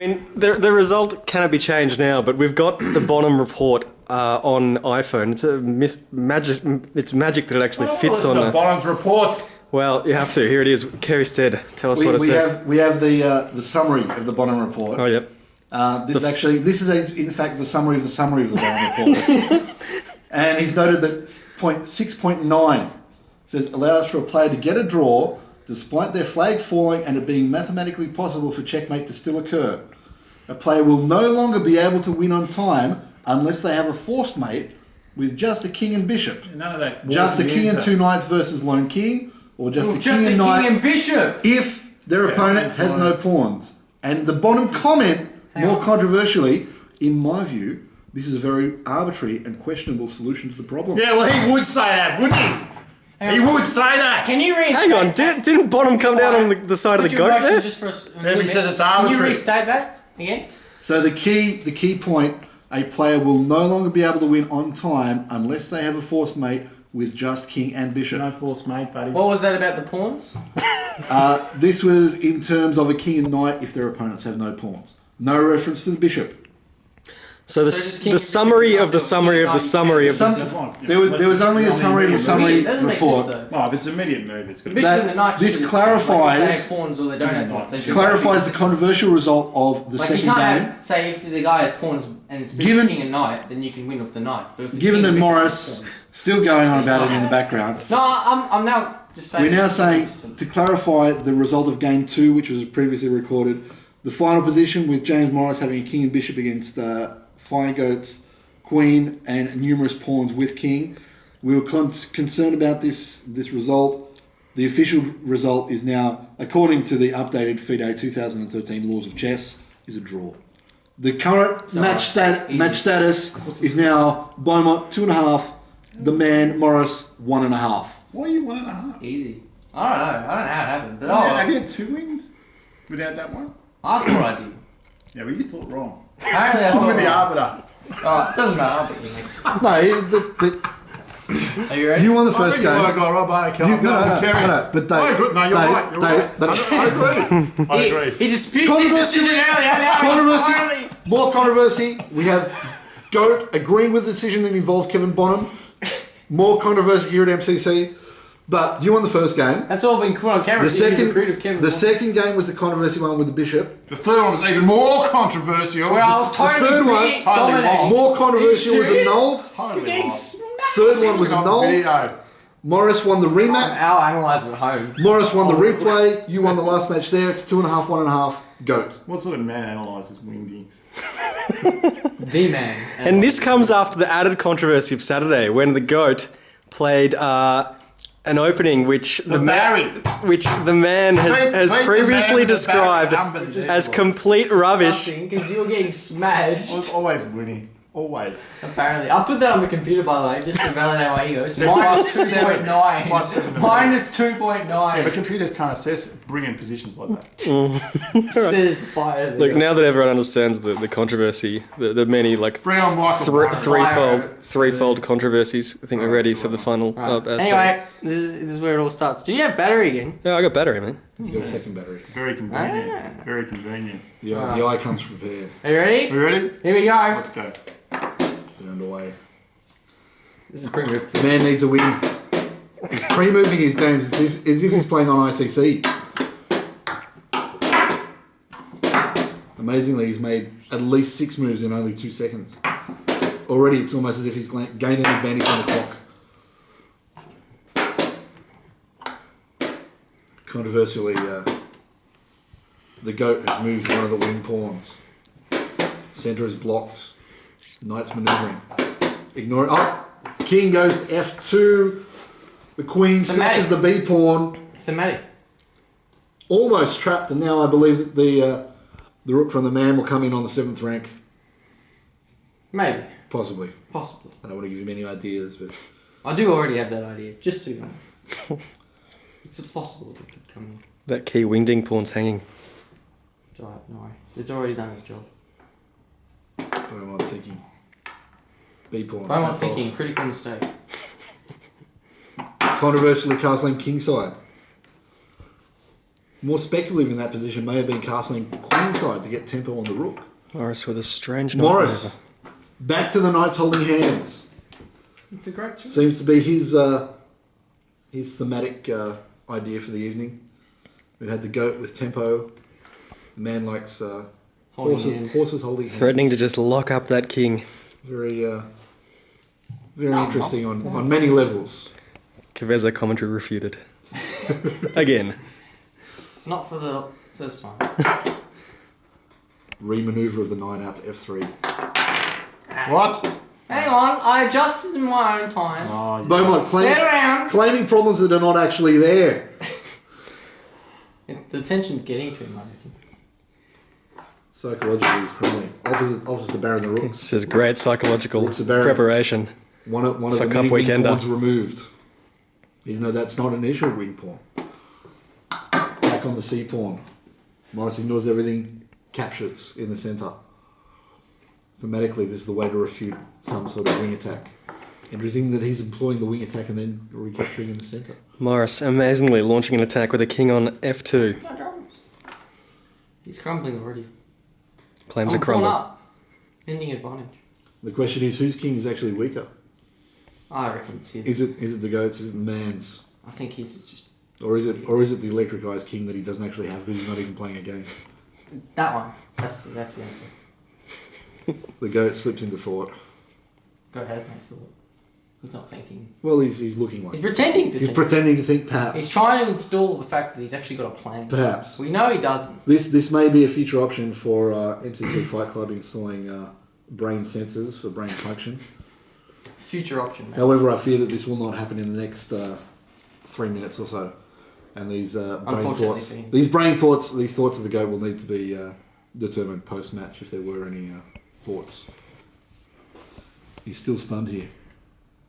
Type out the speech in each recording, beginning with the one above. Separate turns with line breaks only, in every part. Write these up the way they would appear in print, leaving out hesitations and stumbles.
I mean, the result cannot be changed now, but we've got the Bonham report on iPhone. It's magic. It's magic that it actually fits on the
Bonham's report.
Well, you have to. Here it is. Kerry Stead, tell us what it says.
We have the summary of the Bonham report.
Oh, yep.
This is in fact the summary of the Bonham report. And he's noted that point 6.9 says allows for a player to get a draw despite their flag falling and it being mathematically possible for checkmate to still occur. A player will no longer be able to win on time unless they have a forced mate with just a king and bishop.
None of that.
Just a king and two knights versus lone king, or just a
just
king and knight.
King and bishop.
If their opponent has no pawns. And the Bonham comment, more controversially, in my view, this is a very arbitrary and questionable solution to the problem.
Yeah, well, he would say that, wouldn't he? He would say that.
Can you restate?
Hang on, didn't Bonham come down on the side of the goat there?
Just for
he says it's arbitrary.
Can you restate that again?
So the key point, a player will no longer be able to win on time unless they have a forced mate with just king and bishop.
No forced mate, buddy.
What was that about the pawns?
This was in terms of a king and knight if their opponents have no pawns. No reference to the bishop.
So the summary of the summary of the summary of
There was only a summary of the summary report.
Oh, if it's immediate move, it's
The
good.
bishop and the knight.
This
should be
clarifies-
like if they have pawns or they don't have knights. They should
Clarifies the controversial result of the
Like you
second
can't
game.
have, say if the guy has pawns and it's
Given-
king and knight, then you can win off the knight. But if it's
Given
king
that
and bishop,
Morris
it's pawns.
still going on about it in the background.
No, I'm now just saying.
We're now saying, to clarify the result of game 2, which was previously recorded, the final position with James Morris having a king and bishop against Fire Goats, Queen, and numerous pawns with king. We were concerned about this result. The official result is now, according to the updated FIDE 2013 Laws of Chess, is a draw. The current match status is now Beaumont 2.5, the man Morris 1.5.
Why are you 1.5?
Easy. I don't know how it happened, but
Have you had 2 wins without that one?
I thought I did.
Yeah, but you thought wrong.
Apparently I
I'm with the
thought.
arbiter.
Alright, doesn't matter. I'll pick you next.
No,
Are you ready?
you won the
I
first
think you
game.
like Rob, okay, I'm
No,
going to carry.
but Dave,
I agree. No, you're right. You're
Dave,
right.
that's
I agree. I agree.
He disputes his decision earlier. Now
Controversy.
he's finally.
More controversy. We have Goat agreeing with the decision that involves Kevin Bonham. More controversy here at MCC. But you won the first game.
That's all been put on camera.
The second
Kevin.
second game was the controversy one with the bishop.
The third one was even more controversial.
Where I was totally
third one,
dominating.
totally lost.
More controversial was
serious?
annulled.
Totally lost.
Third one was
On
annulled.
video.
Morris won the rematch.
I'll analyse at home.
Morris won the replay. You won the last match there. It's 2.5, 1.5. Goat.
What sort of man analyses wingdings?
The man.
And this comes after the added controversy of Saturday when the goat played an opening which the man has
Played the
previously
man with the
described
back
as complete rubbish.
Because you were getting smashed.
I was always winning. Always.
Apparently. I'll put that on the computer, by the way, just to validate my ego. It's minus
Plus 7.
2.9.
Plus 7.
Minus 2.9.
Yeah, but computers can't assess brilliant positions like that.
Says fire.
Look, now that everyone understands the controversy, the many like
Bring on Michael.
threefold controversies, I think we're ready for the final.
Anyway, this is where it all starts. Do you have battery again?
Yeah, I got battery, man.
He's got a second battery.
Very convenient.
Ah.
Very convenient.
The eye comes prepared.
Are you ready?
We ready?
Here we go.
Let's go.
Get underway.
This is pretty good.
The man needs a win. He's pre-moving his games as if he's playing on ICC. Amazingly, he's made at least 6 moves in only 2 seconds. Already, it's almost as if he's gained an advantage on the clock. Controversially, the goat has moved one of the wing pawns. Centre is blocked. Knight's manoeuvring. Ignore it. Oh! King goes to F2. The queen snatches the B pawn.
Thematic.
Almost trapped, and now I believe that the rook from the man will come in on the 7th rank.
Maybe.
Possibly.
Possibly.
I don't want to give him any ideas, but
I do already have that idea, just so you know. It's possible that it could come in.
That key wingding pawn's hanging.
It's alright, no worry. It's already done its job.
I'm thinking. B pawn.
I'm not thinking, critical mistake.
Controversially castling kingside. More speculative in that position may have been castling queenside to get tempo on the rook.
Morris with a strange
Morris, back to the knights holding hands.
It's a great choice.
Seems to be his thematic idea for the evening. We've had the goat with tempo. The man likes horses holding hands.
Threatening to just lock up that king.
Very interesting on many levels.
Kaveza commentary refuted. Again.
Not for the first time.
Re-maneuver of the knight out to f3.
What?
Hang on, I adjusted in my own time.
Oh, yeah.
Beaumont
Sit around.
claiming problems that are not actually there.
The tension's getting to him, I reckon.
Psychologically, he's crumbling. Offers to Baron the rooks.
This is great psychological
Rooks are Baron.
preparation.
One of
For
the
Cup
many wing
Weekender.
pawns removed. Even though that's not an initial wing pawn. Back on the C pawn. Morris ignores everything, captures in the centre. Thematically, this is the way to refute some sort of wing attack. Interesting that he's employing the wing attack and then recapturing in the centre.
Morris amazingly launching an attack with a king on f2.
No dramas. He's crumbling already.
Claims a
I'm
crumble.
pawn up. Ending advantage.
The question is, whose king is actually weaker?
I reckon it's his.
Is it the goat's? Is it the man's?
I think his is just
Or is it the electric guy's king that he doesn't actually have because he's not even playing a game?
that one. That's the answer.
The goat slips into thought.
Goat has no thought. He's not thinking.
Well, he's looking like
He's pretending to
he's
think.
pretending to think. Perhaps.
He's trying to install the fact that he's actually got a plan.
Perhaps.
We know he doesn't.
This may be a future option for MCC Fight Club installing brain sensors for brain function.
Future option, man.
However, I fear that this will not happen in the next 3 minutes or so. And these brain
Unfortunately
thoughts,
for him.
these thoughts of the goat will need to be determined post-match if there were any thoughts. He's still stunned here.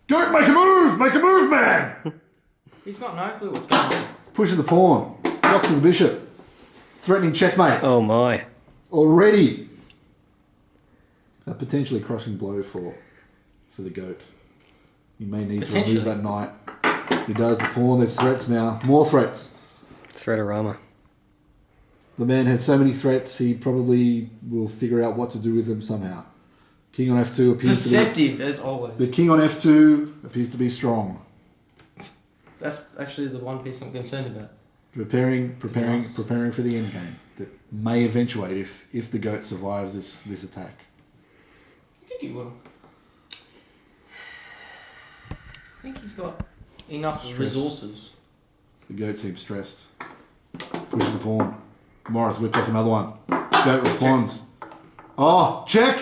Goat, make a move! Make a move, man!
He's got no clue what's going on.
Pushes the pawn. Blocks to the bishop. Threatening checkmate.
Oh my.
Already. A potentially crushing blow for the goat. You may need to
Potentially.
remove that knight. He does the pawn. There's threats now. More threats.
Threatorama.
The man has so many threats, he probably will figure out what to do with them somehow. King on f2 appears
Deceptive, as always.
to be... The king on f2 appears to be strong.
That's actually the one piece I'm concerned about.
Preparing
honest.
for the endgame that may eventuate if the goat survives this attack.
I think he will. I think he's got enough resources.
The goat seems stressed. Pushes the pawn. Morris whipped off another one. Goat responds. Oh, check!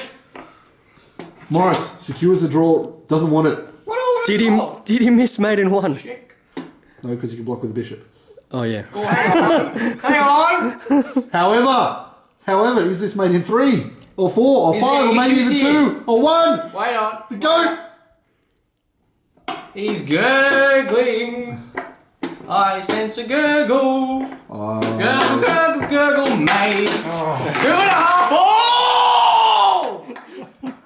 Morris secures the draw. Doesn't want it.
What all
Did he miss mate in one?
Check.
No, because you can block with the bishop.
Oh yeah.
Oh, hang on!
However, is this made in 3 or 4 or
Is
5
there
or maybe
issues
even
here?
2 or 1?
Wait on.
The goat!
He's gurgling. I sense a gurgle. Gurgle, gurgle, gurgle, mate. 2.5. Oh!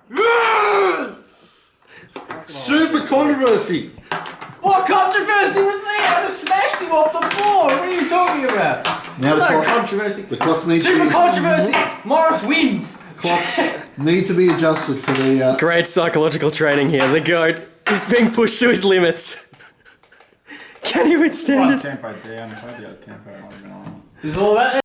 Yes!
Super controversy!
What controversy was there? I just smashed him off the board. What are you talking about?
Now the
No
clock,
controversy.
the clocks need to
Super
be,
controversy. Morris wins.
clocks need to be adjusted for the
Great psychological training here. The goat is being pushed to his limits. Can he withstand it?
Tempo down. If I had tempo, I'd have gone on.
Is all that